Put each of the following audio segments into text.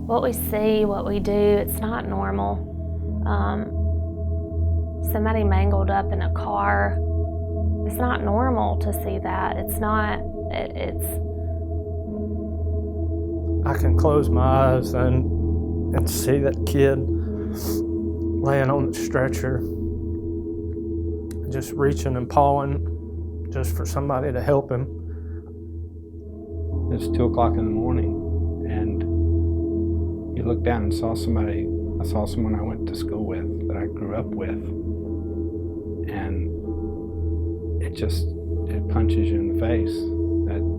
what we see, what we do, it's not normal. Somebody mangled up in a car, it's not normal to see that. It's not, I can close my eyes and see that kid laying on the stretcher, just reaching and pawing just for somebody to help him. It's 2 o'clock in the morning, and you look down and saw somebody. I saw someone I went to school with, that I grew up with, and it punches you in the face.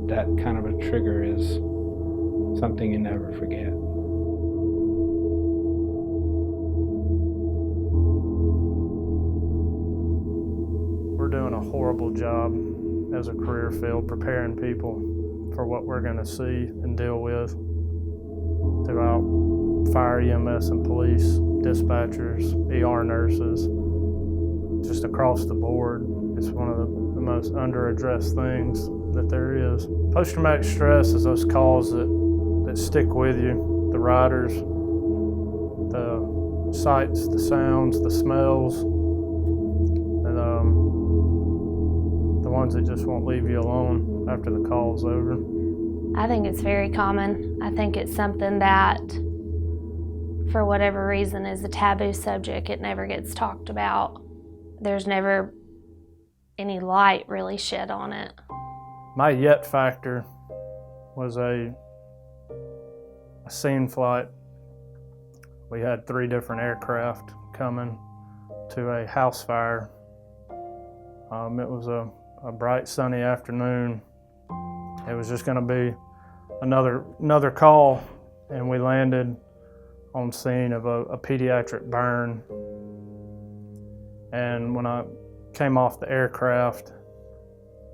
That kind of a trigger is something you never forget. We're doing a horrible job as a career field preparing people for what we're going to see and deal with throughout fire, EMS, and police, dispatchers, ER nurses, just across the board. It's one of the most under-addressed things that there is. Post-traumatic stress is those calls that stick with you, the riders, the sights, the sounds, the smells, and the ones that just won't leave you alone after the call's over. I think it's very common. I think it's something that, for whatever reason, is a taboo subject. It never gets talked about. There's never any light really shed on it. My yet factor was a scene flight. We had 3 different aircraft coming to a house fire. It was a bright sunny afternoon. It was just going to be another call, and we landed on scene of a pediatric burn. And when I came off the aircraft,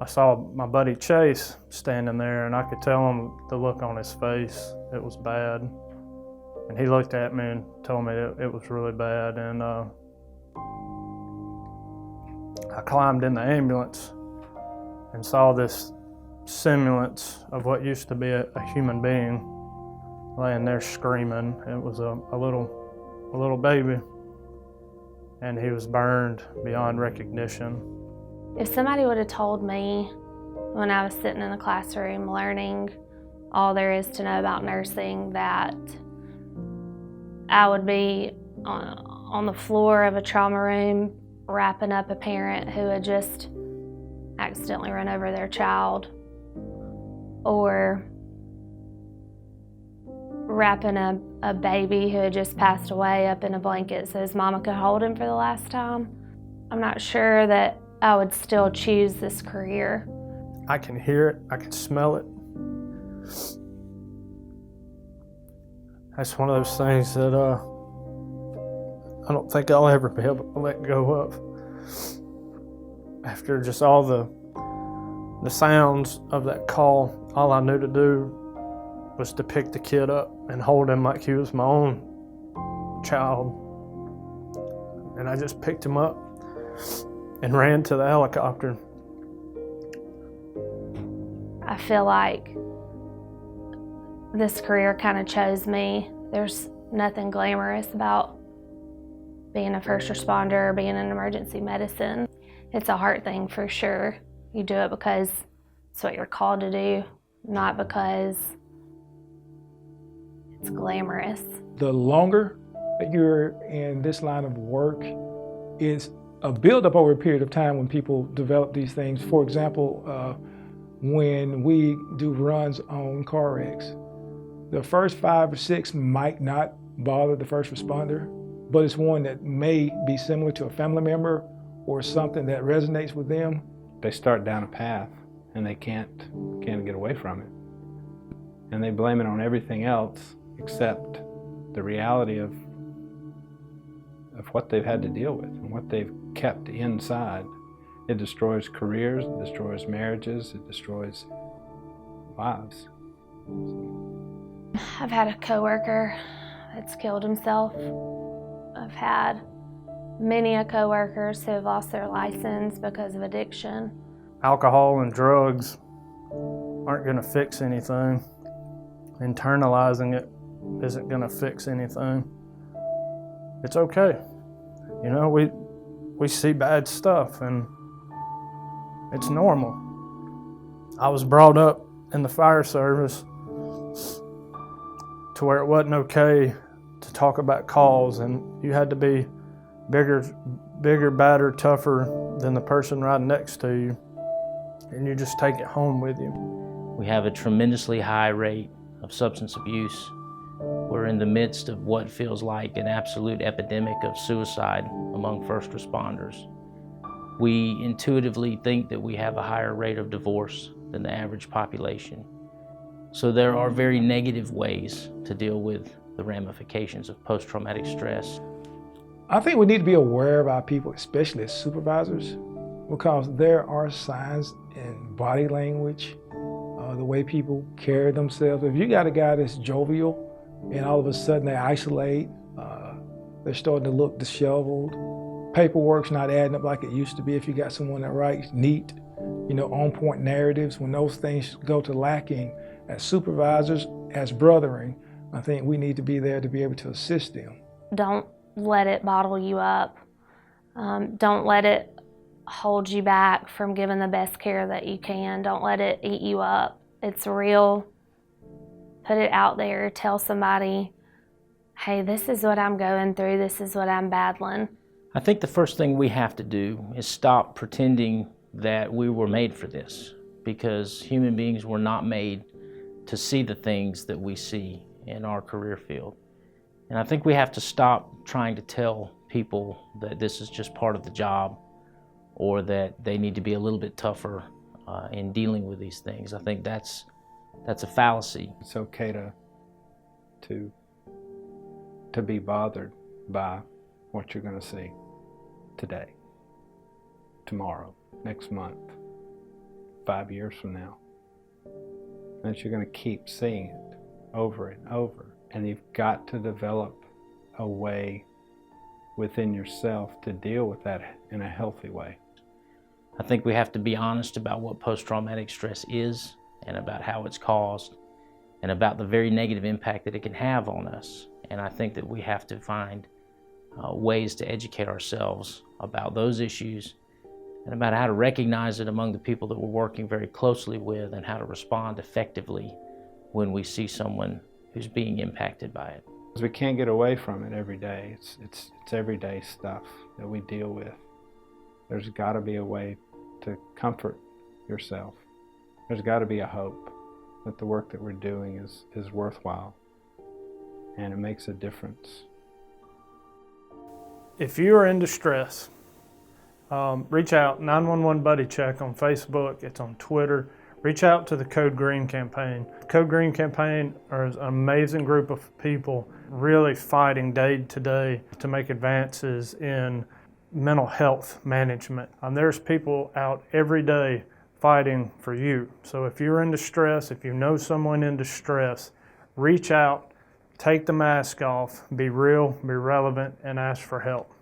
I saw my buddy Chase standing there, and I could tell him the look on his face. It was bad. And he looked at me and told me it was really bad. And I climbed in the ambulance and saw this semblance of what used to be a human being laying there screaming. It was a little baby, and he was burned beyond recognition. If somebody would have told me when I was sitting in the classroom learning all there is to know about nursing that I would be on the floor of a trauma room wrapping up a parent who had just accidentally run over their child, or wrapping a baby who had just passed away up in a blanket so his mama could hold him for the last time, I'm not sure that I would still choose this career. I can hear it, I can smell it. That's one of those things that I don't think I'll ever be able to let go of. After just all the sounds of that call, all I knew to do was to pick the kid up and hold him like he was my own child. And I just picked him up and ran to the helicopter. I feel like this career kind of chose me. There's nothing glamorous about being a first responder or being in emergency medicine. It's a heart thing for sure. You do it because it's what you're called to do, not because it's glamorous. The longer that you're in this line of work is a buildup over a period of time when people develop these things. For example, when we do runs on car wrecks, the first 5 or 6 might not bother the first responder, but it's one that may be similar to a family member or something that resonates with them. They start down a path and they can't get away from it. And they blame it on everything else except the reality of what they've had to deal with and what they've kept inside. It destroys careers, it destroys marriages, it destroys lives. I've had a coworker that's killed himself. I've had many coworkers who have lost their license because of addiction. Alcohol and drugs aren't going to fix anything. Internalizing it isn't gonna fix anything. It's okay. You know, we see bad stuff and it's normal. I was brought up in the fire service to where it wasn't okay to talk about calls, and you had to be bigger, badder, tougher than the person right next to you, and you just take it home with you. We have a tremendously high rate of substance abuse. We're in the midst of what feels like an absolute epidemic of suicide among first responders. We intuitively think that we have a higher rate of divorce than the average population. So there are very negative ways to deal with the ramifications of post-traumatic stress. I think we need to be aware of our people, especially as supervisors, because there are signs in body language, the way people carry themselves. If you got a guy that's jovial and all of a sudden they isolate, they're starting to look disheveled, paperwork's not adding up like it used to be. If you got someone that writes neat, on-point narratives, when those things go to lacking, as supervisors, as brethren, I think we need to be there to be able to assist them. Don't let it bottle you up. Don't let it hold you back from giving the best care that you can. Don't let it eat you up. It's real. Put it out there. Tell somebody, hey, this is what I'm going through. This is what I'm battling. I think the first thing we have to do is stop pretending that we were made for this, because human beings were not made to see the things that we see in our career field. And I think we have to stop trying to tell people that this is just part of the job or that they need to be a little bit tougher in dealing with these things. I think that's a fallacy. It's okay to be bothered by what you're going to see today, tomorrow, next month, 5 years from now. And that you're going to keep seeing it over and over. And you've got to develop a way within yourself to deal with that in a healthy way. I think we have to be honest about what post-traumatic stress is and about how it's caused and about the very negative impact that it can have on us. And I think that we have to find ways to educate ourselves about those issues and about how to recognize it among the people that we're working very closely with and how to respond effectively when we see someone who's being impacted by it. Because we can't get away from it every day. It's everyday stuff that we deal with. There's got to be a way to comfort yourself. There's got to be a hope that the work that we're doing is worthwhile and it makes a difference. If you are in distress, reach out, 911 Buddy Check on Facebook, it's on Twitter. Reach out to the Code Green campaign. Code Green campaign is an amazing group of people really fighting day to day to make advances in mental health management. There's people out every day fighting for you. So if you're in distress, if you know someone in distress, reach out, take the mask off, be real, be relevant, and ask for help.